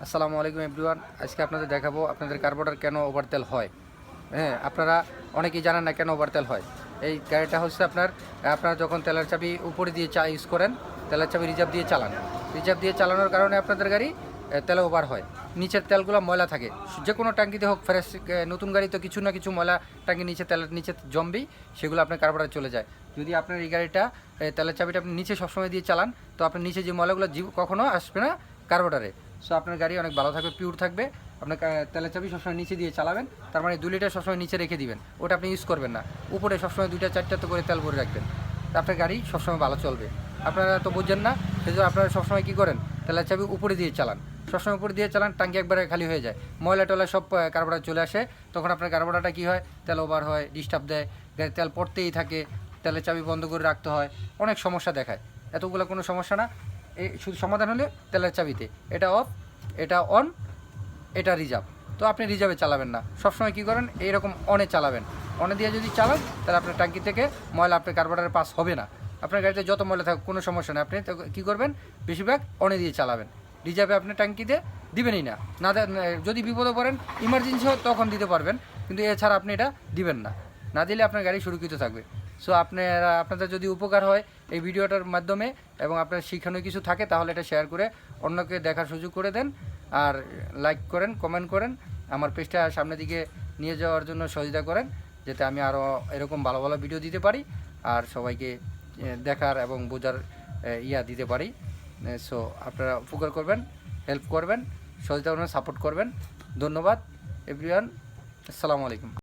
আসসালামু আলাইকুম এভরিওয়ান। আজকে আপনাদের দেখাবো আপনাদের কার্বোরেটর কেন ওভারতেল হয়। হ্যাঁ, আপনারা অনেকেই জানেন না কেন ওভারতেল হয়। এই গাড়িটা হচ্ছে আপনারা যখন তেলের চাবি উপরে দিয়ে ইউজ করেন, তেলের চাবি রিজার্ভ দিয়ে চালান। রিজার্ভ দিয়ে চালানোর কারণে আপনাদের গাড়ি তেলে ওভার হয়। নিচের তেলগুলো ময়লা থাকে, যে কোনো ট্যাঙ্কিতে হোক, ফ্রেশ নতুন গাড়ি তো কিছু না কিছু ময়লা ট্যাঙ্কি নিচে তেলের নিচে জমবেই, সেগুলো আপনার কার্বোরেটরে চলে যায়। যদি আপনার এই গাড়িটা তেলের চাবিটা আপনি নিচে সবসময় দিয়ে চালান, তো আপনার নিচে যে ময়লাগুলো কখনো আসবে না কার্বোরেটরে। সো আপনার গাড়ি অনেক ভালো থাকবে, পিওর থাকবে। আপনার তেলের চাবি সবসময় নিচে দিয়ে চালাবেন, তার মানে 2 লিটার সবসময় নিচে রেখে দিবেন, ওটা আপনি ইউজ করবেন না। উপরে সবসময় 2-4টা তো করে তেল ভরে রাখবেন, আপনার গাড়ি সবসময় ভালো চলবে। আপনারা তো বুঝছেন না, সেজন্য আপনারা সবসময় কী করেন, তেলের চাবি উপরে দিয়ে চালান। সবসময় উপরে দিয়ে চালান, টাঙ্কি একবারে খালি হয়ে যায়, ময়লা টয়লা সব কার্বোরেটরে চলে আসে। তখন আপনার কার্বোরেটরটা কী হয়, তেল ওভার হয়, ডিস্টার্ব দেয়, গাড়ি তেল পড়তেই থাকে, তেলের চাবি বন্ধ করে রাখতে হয়, অনেক সমস্যা দেখায়। এতগুলো কোনো সমস্যা না, এই শুধু সমাধান হলে তেলের চাবিতে এটা অফ, এটা অন, এটা রিজার্ভ। তো আপনি রিজার্ভে চালাবেন না, সবসময় কী করেন, এইরকম অনে চালাবেন। অনে দিয়ে যদি চালান, তাহলে আপনার ট্যাঙ্কি থেকে ময়লা আপনার কার্বোরেটরে পাস হবে না। আপনার গাড়িতে যত ময়লা থাকুক কোনো সমস্যা নেই, আপনি কী করবেন, বেশিরভাগ অনে দিয়ে চালাবেন। রিজার্ভে আপনি ট্যাঙ্কিতে দিবেনই না। না যদি বিপদে পড়েন, ইমার্জেন্সি হয়, তখন দিতে পারবেন, কিন্তু এছাড়া আপনি এটা দিবেন না। না দিলে আপনার গাড়ি সুরক্ষিত থাকবে। সো আপনাদের যদি উপকার হয় এই ভিডিওটার মাধ্যমে এবং আপনার শিখানো কিছু থাকে, তাহলে এটা শেয়ার করে অন্যকে দেখার সুযোগ করে দেন। আর লাইক করেন, কমেন্ট করেন, আমার পেজটা সামনের দিকে নিয়ে যাওয়ার জন্য সহযোগিতা করেন, যাতে আমি আরও এরকম ভালো ভালো ভিডিও দিতে পারি আর সবাইকে দেখার এবং বোঝার দিতে পারি। সো আপনারা উপকার করবেন, হেল্প করবেন, সহযোগিতা করবেন, সাপোর্ট করবেন। ধন্যবাদ এভরিওয়ান। আসসালামু আলাইকুম।